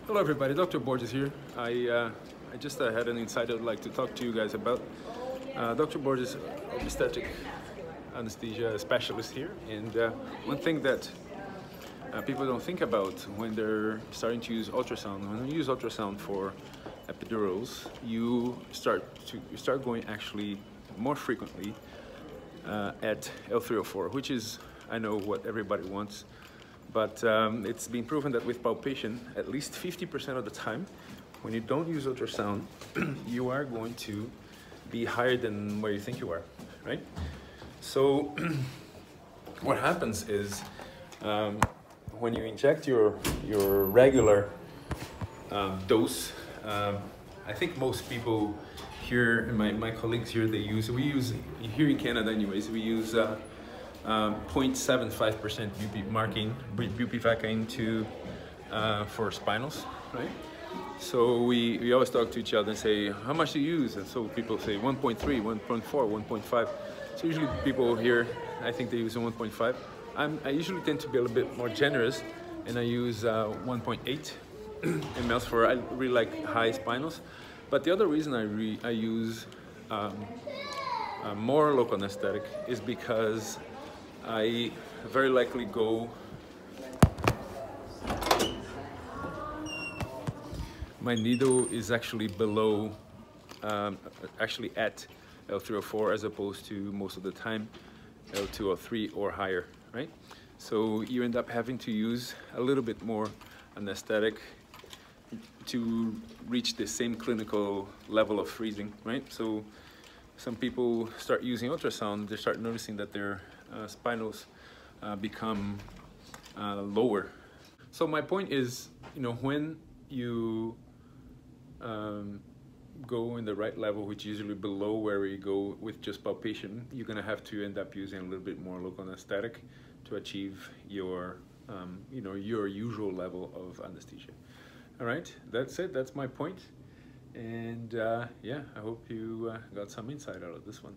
Hello everybody, Dr. Borges here. I just had an insight I'd like to talk to you guys about. Dr. Borges, obstetric anesthesia specialist here, and one thing that people don't think about when they're starting to use ultrasound, when you use ultrasound for epidurals, you start going actually more frequently at L304, which is, I know, what everybody wants. But it's been proven that with palpation, at least 50% of the time, when you don't use ultrasound, you are going to be higher than where you think you are, right? So what happens is when you inject your regular dose, I think most people here, my colleagues here, we use, here in Canada anyways, we use 0.75% bupivacaine for spinals, right? So we always talk to each other and say, how much do you use? And so people say 1.3, 1.4, 1.5. So usually people here, I think they use 1.5. I usually tend to be a little bit more generous, and I use 1.8 mLs for, I really like high spinals. But the other reason I use more local anesthetic is because I very likely go, my needle is actually below, actually at L304 as opposed to most of the time L203 or higher, right? So you end up having to use a little bit more anesthetic to reach the same clinical level of freezing, right? So some people start using ultrasound, they start noticing that their spinals become lower. So my point is, when you go in the right level, which is usually below where we go with just palpation, you're gonna have to end up using a little bit more local anesthetic to achieve your, your usual level of anesthesia. All right, that's it. That's my point. And yeah, I hope you got some insight out of this one.